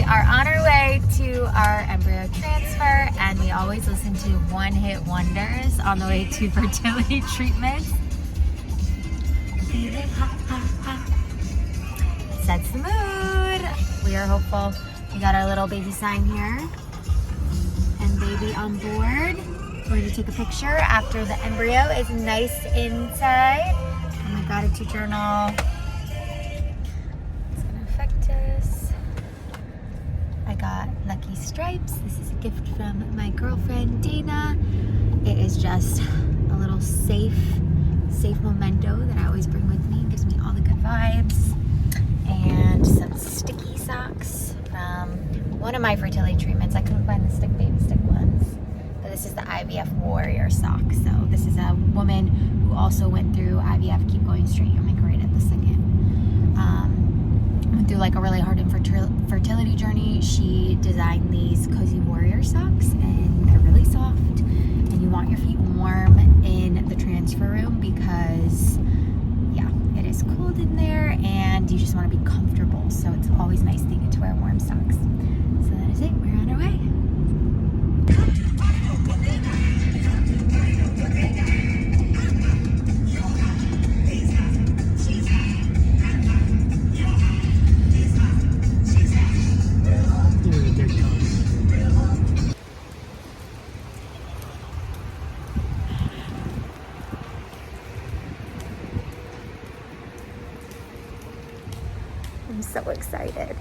are on our way to our embryo transfer, and we always listen to One Hit Wonders on the way to fertility treatments. Sets the mood. We are hopeful. We got our little baby sign here and baby on board. We're going to take a picture after the embryo is nice inside. Oh my gratitude journal. It's going to affect us. I got Lucky Stripes. This is a gift from my girlfriend Dana. It is just a little safe memento that I always bring with me. It gives me all the good vibes. And some sticky socks from one of my fertility treatments. I couldn't find the baby stick ones. But this is the IVF warrior sock. So this is a woman who also went through IVF. Keep going straight. You'll make right at the second. Went through like a really hard fertility journey. She designed these cozy warrior socks, and they're really soft. And you want your feet warm in the transfer room because, yeah, it is cold in there, and you just want to be comfortable. So it's always nice that you get to wear warm socks. So that is it. We're on our way. I'm so excited.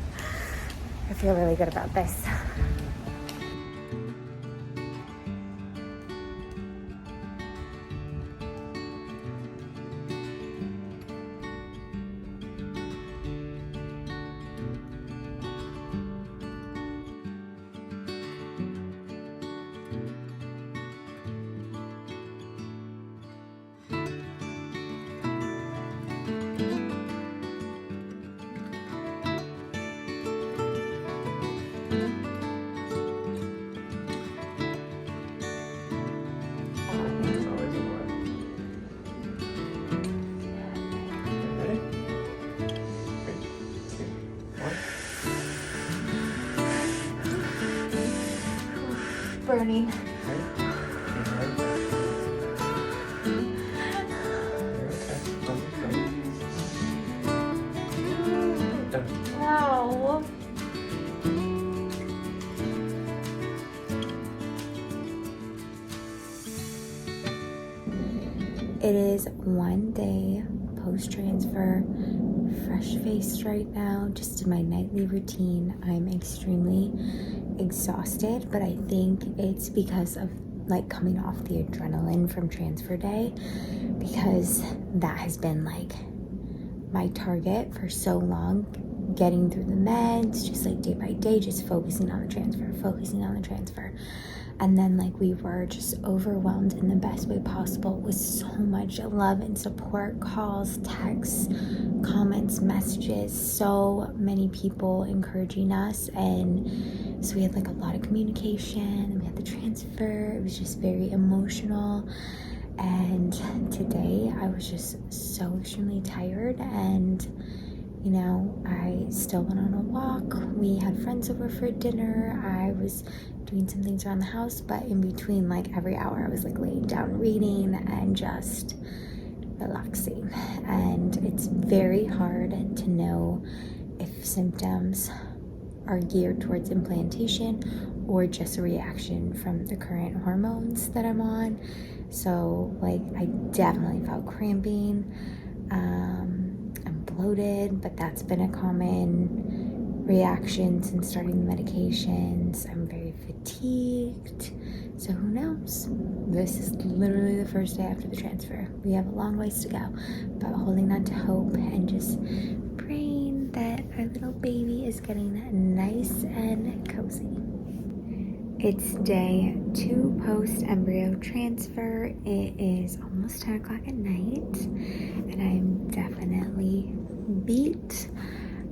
I feel really good about this. Burning. Wow. It is one day post-transfer, fresh-faced right now, just in my nightly routine. I'm extremely exhausted, but I think it's because of like coming off the adrenaline from transfer day, because that has been like my target for so long, getting through the meds, just like day by day, just focusing on the transfer. And then like we were just overwhelmed in the best way possible with so much love and support, calls, texts, comments, messages, so many people encouraging us. And so we had like a lot of communication, we had the transfer. It was just very emotional. And today I was just so extremely tired, and you know, I still went on a walk. We had friends over for dinner. I was doing some things around the house, but in between, like every hour, I was like laying down reading and just relaxing. And it's very hard to know if symptoms are geared towards implantation or just a reaction from the current hormones that I'm on. So like I definitely felt cramping. I'm bloated, but that's been a common reaction since starting the medications. I'm very fatigued. So who knows? This is literally the first day after the transfer. We have a long ways to go, but holding on to hope and just praying that our little baby is getting nice and cozy. It's day 2 post-embryo transfer. It is almost 10 o'clock at night, and I'm definitely beat.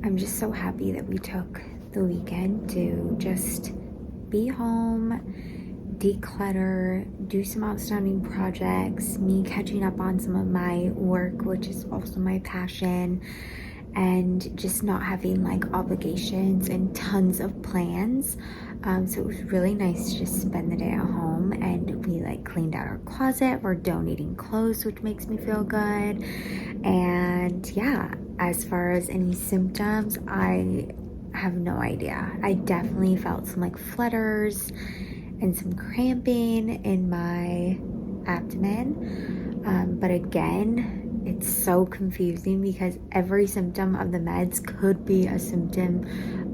I'm just so happy that we took the weekend to just be home, declutter, do some outstanding projects, me catching up on some of my work, which is also my passion, and just not having like obligations and tons of plans. So it was really nice to just spend the day at home, and we like cleaned out our closet. We're donating clothes, which makes me feel good. And yeah, as far as any symptoms, I have no idea. I definitely felt some like flutters and some cramping in my abdomen. But again, it's so confusing because every symptom of the meds could be a symptom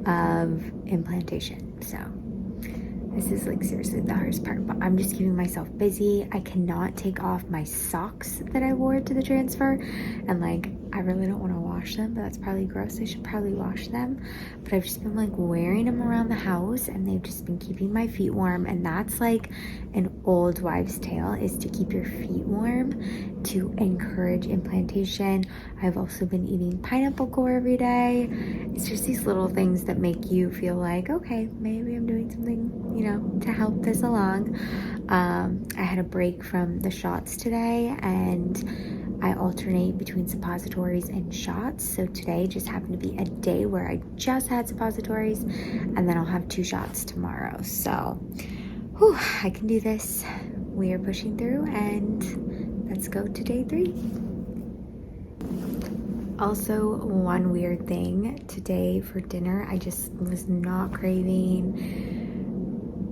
of implantation. So this is like seriously the hardest part, but I'm just keeping myself busy. I cannot take off my socks that I wore to the transfer, and like I really don't want to wash them, but that's probably gross. I should probably wash them, but I've just been like wearing them around the house, and they've just been keeping my feet warm. And that's like an old wives' tale, is to keep your feet warm to encourage implantation. I've also been eating pineapple core every day. It's just these little things that make you feel like, okay, maybe I'm doing something, you know, to help this along. I had a break from the shots today, and I alternate between suppositories and shots. So today just happened to be a day where I just had suppositories, and then I'll have 2 shots tomorrow. So whew, I can do this. We are pushing through, and let's go to day 3. Also, one weird thing today for dinner, I just was not craving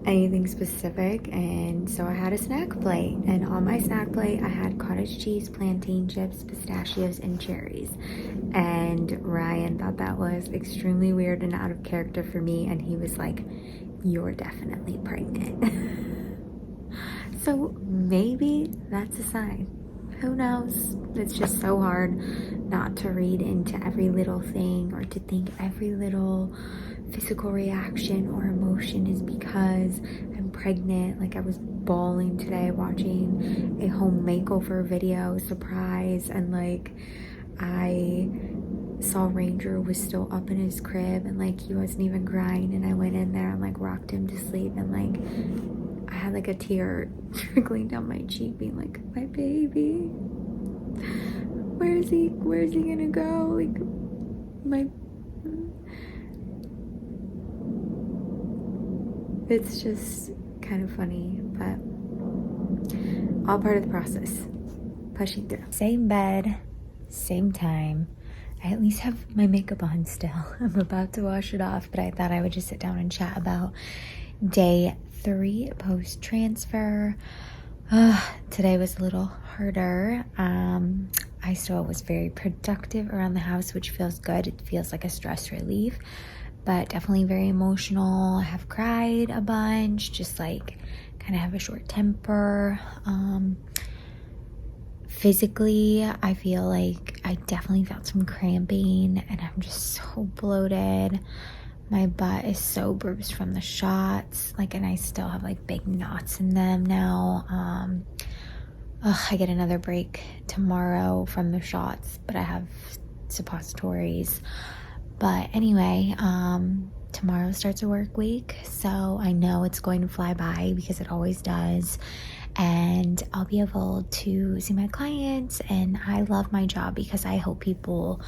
anything specific, and so I had a snack plate, and on my snack plate I had cottage cheese, plantain chips, pistachios, and cherries. And Ryan thought that was extremely weird and out of character for me, and he was like, "You're definitely pregnant." So maybe that's a sign. Who knows? It's just so hard not to read into every little thing, or to think every little physical reaction or emotion is because I'm pregnant. Like I was bawling today watching a home makeover video, surprise, and like I saw Ranger was still up in his crib, and like he wasn't even crying, and I went in there and like rocked him to sleep, and like I had like a tear trickling down my cheek, being like, my baby, where's he gonna go? Like my, it's just kind of funny, but all part of the process, pushing through. Same bed, same time. I at least have my makeup on still. I'm about to wash it off, but I thought I would just sit down and chat about day 3 post-transfer. Today was a little harder. I still was very productive around the house, which feels good. It feels like a stress relief, but definitely very emotional. I have cried a bunch, just like kind of have a short temper. Physically, I feel like I definitely felt some cramping, and I'm just so bloated. My butt is so bruised from the shots, like, and I still have like big knots in them now. I get another break tomorrow from the shots, but I have suppositories. But anyway, tomorrow starts a work week, so I know it's going to fly by because it always does. And I'll be able to see my clients, and I love my job because I help people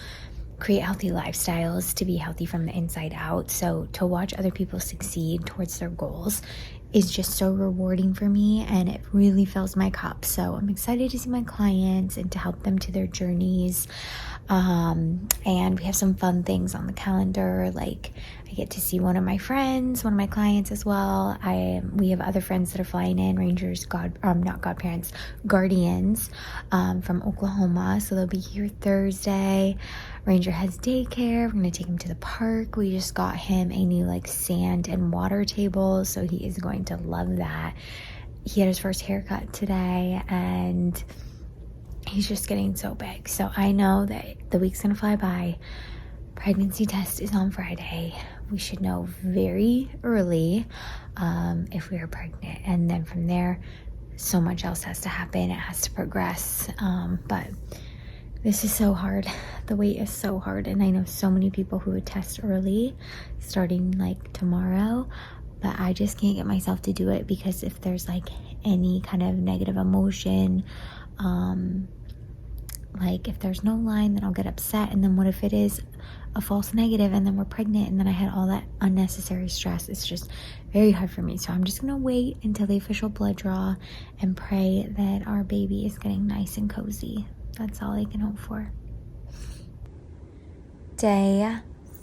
create healthy lifestyles to be healthy from the inside out. So to watch other people succeed towards their goals is just so rewarding for me, and it really fills my cup. So I'm excited to see my clients and to help them to their journeys. And we have some fun things on the calendar, like I get to see one of my friends, one of my clients as well. We have other friends that are flying in, Rangers, not godparents, guardians, from Oklahoma. So they'll be here Thursday. Ranger has daycare. We're gonna take him to the park. We just got him a new like sand and water table, so he is going to love that. He had his first haircut today, and he's just getting so big. So I know that the week's gonna fly by. Pregnancy test is on Friday. We should know very early if we are pregnant, and then from there so much else has to happen. It has to progress, but this is so hard. The wait is so hard, and I know so many people who would test early starting like tomorrow, but I just can't get myself to do it because if there's like any kind of negative emotion, Like, if there's no line, then I'll get upset. And then what if it is a false negative and then we're pregnant and then I had all that unnecessary stress? It's just very hard for me. So I'm just gonna wait until the official blood draw and pray that our baby is getting nice and cozy. That's all I can hope for. Day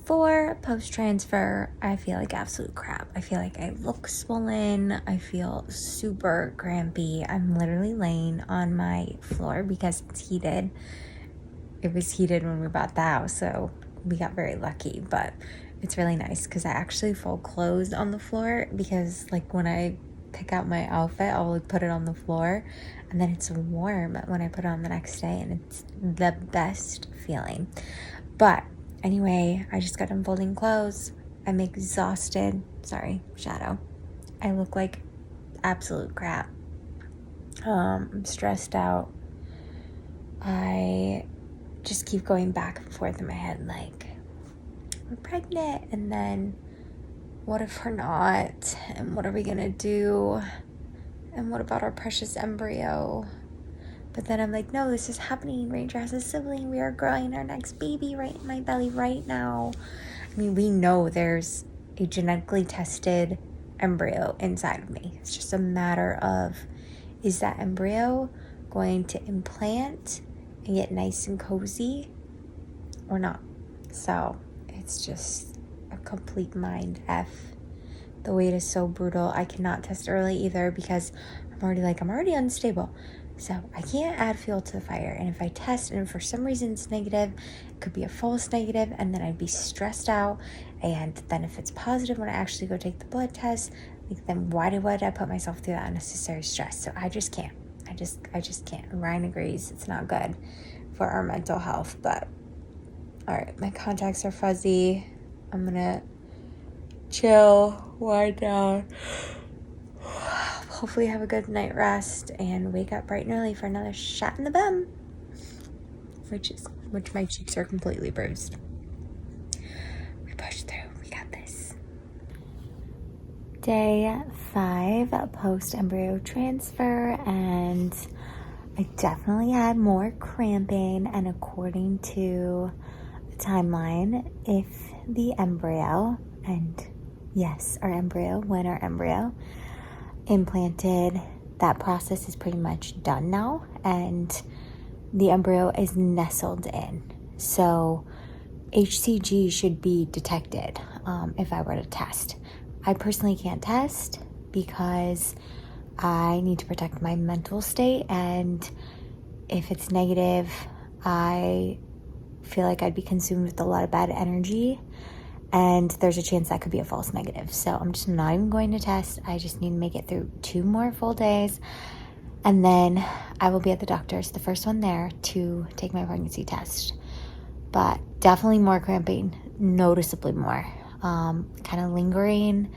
4 post-transfer. I feel like absolute crap. I feel like I look swollen. I feel super crampy. I'm literally laying on my floor because it's heated. It was heated when we bought the house, so we got very lucky, but it's really nice because I actually fold clothes on the floor because like when I pick out my outfit, I'll like put it on the floor and then it's warm when I put it on the next day and it's the best feeling. But anyway, I just got done folding clothes. I'm exhausted. Sorry, shadow. I look like absolute crap. I'm stressed out. I just keep going back and forth in my head like, we're pregnant, and then what if we're not? And what are we gonna do? And what about our precious embryo? But then I'm like, no, this is happening. Ranger has a sibling. We are growing our next baby right in my belly right now. I mean, we know there's a genetically tested embryo inside of me. It's just a matter of, is that embryo going to implant and get nice and cozy or not? So it's just a complete mind F. The weight is so brutal. I cannot test early either because I'm already unstable. So I can't add fuel to the fire. And if I test and for some reason it's negative, it could be a false negative, and then I'd be stressed out. And then if it's positive when I actually go take the blood test, like, then why would I put myself through that unnecessary stress? So I just can't. I just can't. Ryan agrees it's not good for our mental health. But all right, my contacts are fuzzy. I'm gonna chill, wind down, hopefully have a good night rest and wake up bright and early for another shot in the bum, which my cheeks are completely bruised. We push through. We got this. Day 5 post embryo transfer, and I definitely had more cramping, and according to the timeline, if the embryo, and yes, our embryo, when our embryo implanted, that process is pretty much done now, and the embryo is nestled in. So HCG should be detected if I were to test. I personally can't test because I need to protect my mental state, and if it's negative, I feel like I'd be consumed with a lot of bad energy, and there's a chance that could be a false negative. So I'm just not even going to test. I just need to make it through 2 more full days, and then I will be at the doctor's, the first one there, to take my pregnancy test. But definitely more cramping, noticeably more, kind of lingering,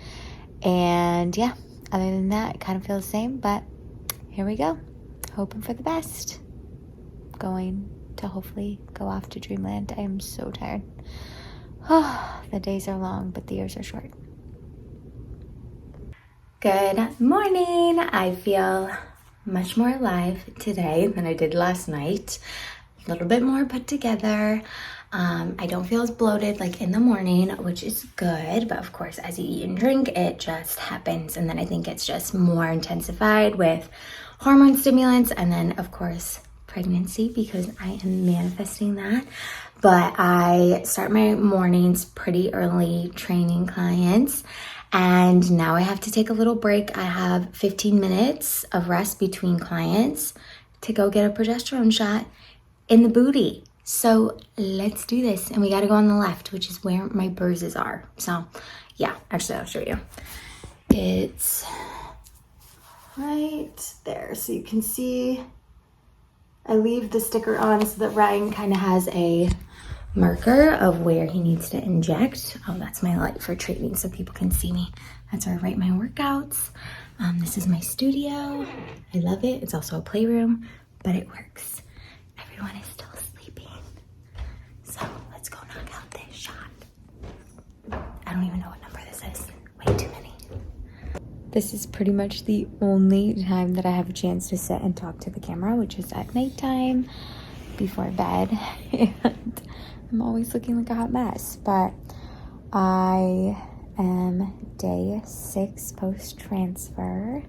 and yeah, other than that, it kind of feels the same. But here we go, hoping for the best, going to hopefully go off to dreamland. I am so tired. The days are long, but the years are short. Good morning. I feel much more alive today than I did last night. A little bit more put together. I don't feel as bloated like in the morning, which is good. But of course, as you eat and drink, it just happens. And then I think it's just more intensified with hormone stimulants. And then, of course, pregnancy, because I am manifesting that. But I start my mornings pretty early training clients, and now I have to take a little break. I have 15 minutes of rest between clients to go get a progesterone shot in the booty. So let's do this. And we got to go on the left, which is where my bruises are. So yeah, actually I'll show you. It's right there, so you can see. I leave the sticker on so that Ryan kind of has a marker of where he needs to inject. Oh, that's my light for training so people can see me. That's where I write my workouts. This is my studio. I love it. It's also a playroom, but it works. Everyone is still sleeping. So let's go knock out this shot. I don't even know what number this is. Way too many. This is pretty much the only time that I have a chance to sit and talk to the camera, which is at nighttime. before bed and I'm always looking like a hot mess, but I am day 6 post-transfer.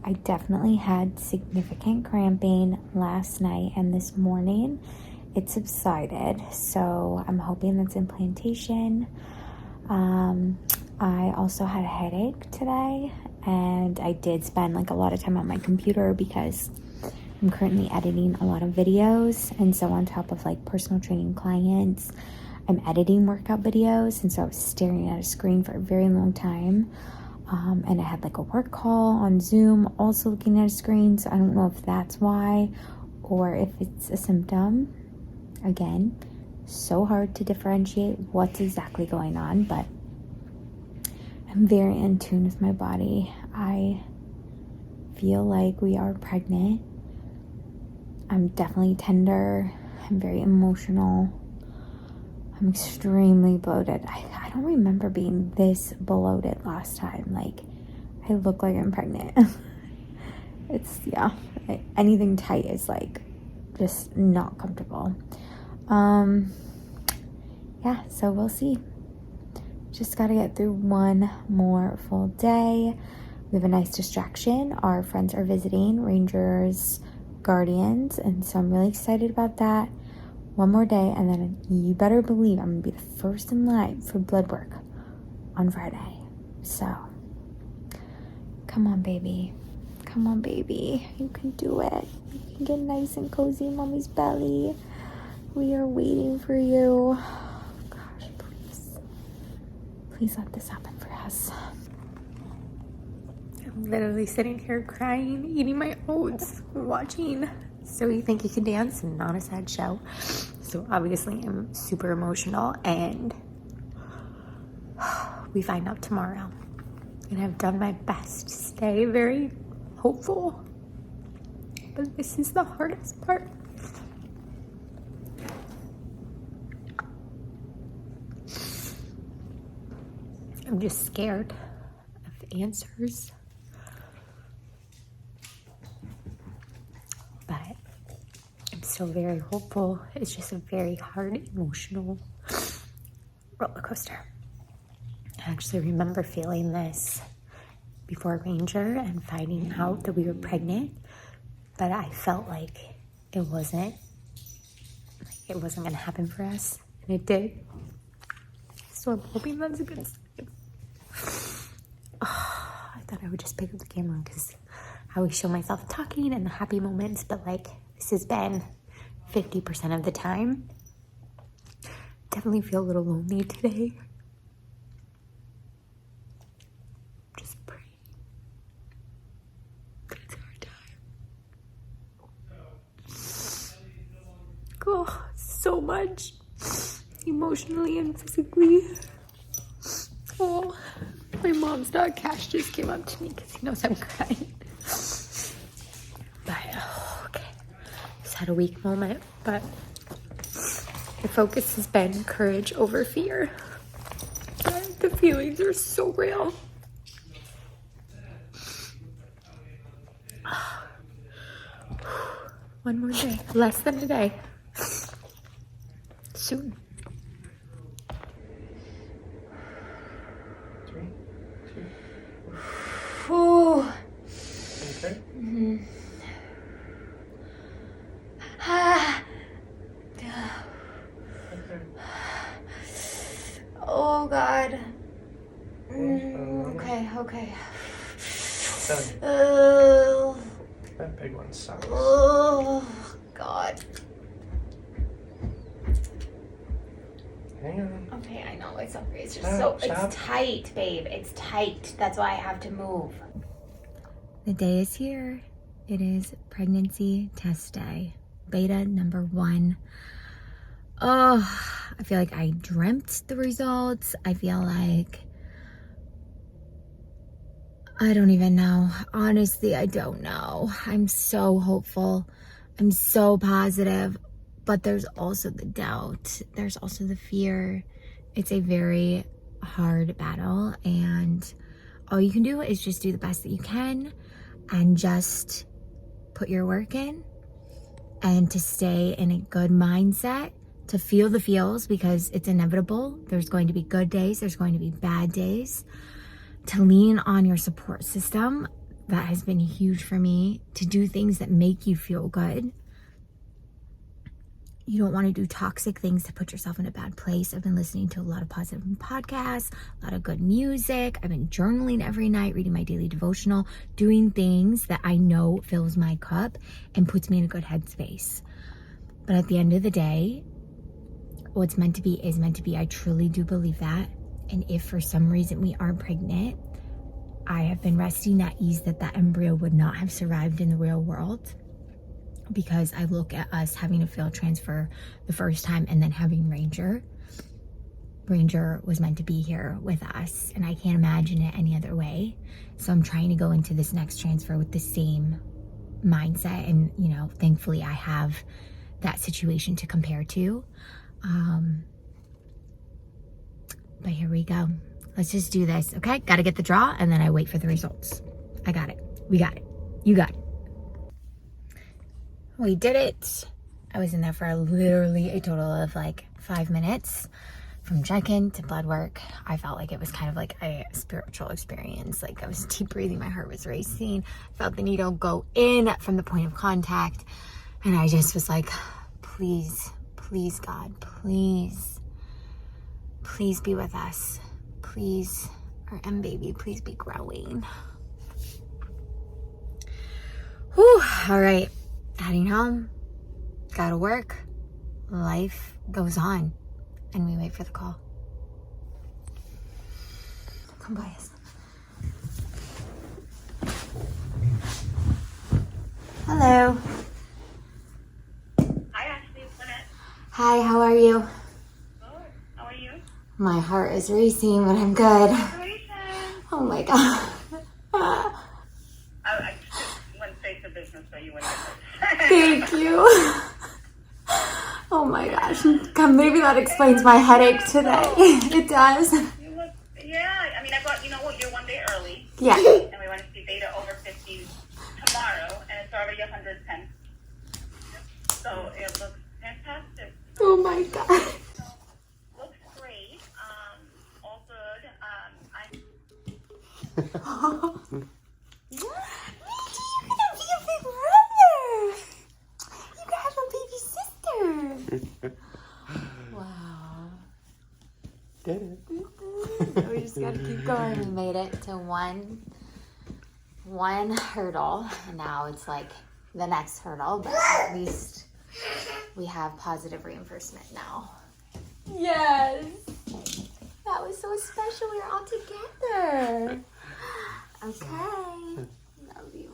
I definitely had significant cramping last night, and this morning it subsided, so I'm hoping that's implantation. I also had a headache today, and I did spend like a lot of time on my computer because I'm currently editing a lot of videos, and so on top of like personal training clients, I'm editing workout videos, and so I was staring at a screen for a very long time. And I had like a work call on Zoom, also looking at a screen, so I don't know if that's why or if it's a symptom. Again, so hard to differentiate what's exactly going on, but I'm very in tune with my body. I feel like we are pregnant. I'm definitely tender. I'm very emotional. I'm extremely bloated. I don't remember being this bloated last time. Like, I look like I'm pregnant. It's, yeah, anything tight is like just not comfortable. Yeah, so we'll see. Just gotta get through one more full day. We have a nice distraction. Our friends are visiting, Rangers, Guardians, and so I'm really excited about that. One more day, and then you better believe I'm gonna be the first in line for blood work on Friday. So, come on, baby. Come on, baby. You can do it. You can get nice and cozy in mommy's belly. We are waiting for you. Gosh, please. Please let this happen for us. I'm literally sitting here crying, eating my oats, watching So You Think You Can Dance, not a sad show. So obviously I'm super emotional, and we find out tomorrow. And I've done my best to stay very hopeful, but this is the hardest part. I'm just scared of answers. But I'm still very hopeful. It's just a very hard emotional roller coaster. I actually remember feeling this before Ranger and finding out that we were pregnant, but I felt like it wasn't gonna happen for us, and it did. So I'm hoping that's a good sign. Oh, I thought I would just pick up the camera because I always show myself talking and the happy moments, but like this has been 50% of the time. Definitely feel a little lonely today. Just pray. It's a hard time. Oh, so much emotionally and physically. Oh, my mom's dog Cash just came up to me because he knows I'm crying. But okay, just had a weak moment, but the focus has been courage over fear. The feelings are so real. One more day, less than a day. Soon. 3, 2. Ooh. Okay. Mm-hmm. Ah. Okay. Oh God. Okay. That big one sucks. Oh God. Hang on. Okay, I know it's okay. It's just Stop. it's tight, babe. It's tight. That's why I have to move. The day is here. It is pregnancy test day. Beta number 1. Oh, I feel like I dreamt the results. I feel like I don't even know. Honestly, I don't know. I'm so hopeful. I'm so positive. But there's also the doubt. There's also the fear. It's a very hard battle. And all you can do is just do the best that you can and just put your work in and to stay in a good mindset, to feel the feels because it's inevitable. There's going to be good days, there's going to be bad days. To lean on your support system, that has been huge for me. To do things that make you feel good. You don't want to do toxic things to put yourself in a bad place. I've been listening to a lot of positive podcasts, a lot of good music. I've been journaling every night, reading my daily devotional, doing things that I know fills my cup and puts me in a good headspace. But at the end of the day, what's meant to be is meant to be. I truly do believe that. And if for some reason we aren't pregnant, I have been resting at ease that that embryo would not have survived in the real world, because I look at us having a failed transfer the first time and then having Ranger. Ranger was meant to be here with us, and I can't imagine it any other way. So I'm trying to go into this next transfer with the same mindset, and you know, thankfully I have that situation to compare to. But here we go. Let's just do this, okay? Gotta get the draw, and then I wait for the results. I got it. We got it. You got it. We did it. I was in there for literally a total of like 5 minutes. From check-in to blood work, I felt like it was kind of like a spiritual experience. Like I was deep breathing, my heart was racing. Felt the needle go in from the point of contact. And I just was like, please, please God, please be with us. Please, our EMBABY, please be growing. Whew, all right, heading home, gotta work, life goes on, and we wait for the call. Come by us. Hello. Hi, Ashley. It's Lynette. Hi, how are you? Good. How are you? My heart is racing, but I'm good. Congratulations. Oh my God. I just went straight to business so you wouldn't get Thank you. Oh my gosh. Maybe that explains my headache today. It does. You look, yeah. I mean, I got, you know what, you're 1 day early. Yeah. And we want to see data over 50 tomorrow, and it's already 110. So it looks fantastic. Oh my God. So, looks great. All good. You're gonna be a big brother. You got a baby sister. Wow. Did it. We just gotta keep going. We made it to one hurdle, and now it's like the next hurdle, but at least we have positive reinforcement now. Yes. That was so special. We were all together. Okay. Love you.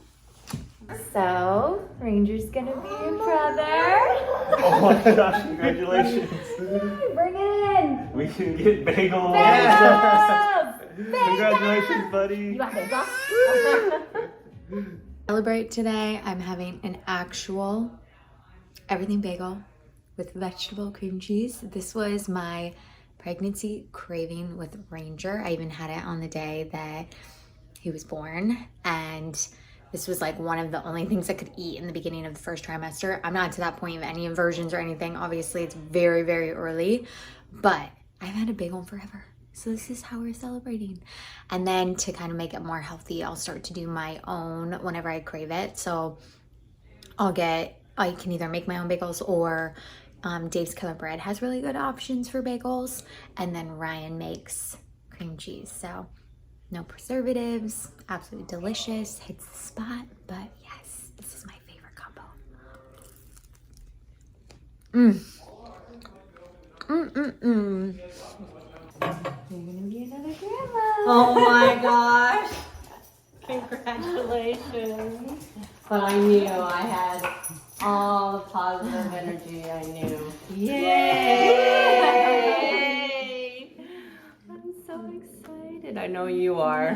So, Ranger's gonna be your brother. Oh my gosh, congratulations. Bring it in. We can get bagels. Bagels! Congratulations, buddy. You want bagels? Celebrate today. I'm having an actual everything bagel with vegetable cream cheese. This was my pregnancy craving with Ranger. I even had it on the day that he was born, and this was like one of the only things I could eat in the beginning of the first trimester. I'm not to that point of any inversions or anything. Obviously, it's very, very early, but I've had a bagel forever. So this is how we're celebrating. And then to kind of make it more healthy, I'll start to do my own whenever I crave it. So I can either make my own bagels, or Dave's Killer Bread has really good options for bagels. And then Ryan makes cream cheese. So no preservatives, absolutely delicious, hits the spot. But yes, this is my favorite combo. You're gonna be another grandma. Oh my gosh. Congratulations. But I knew I had all the positive energy. I knew. Yay! I'm so excited. I know you are.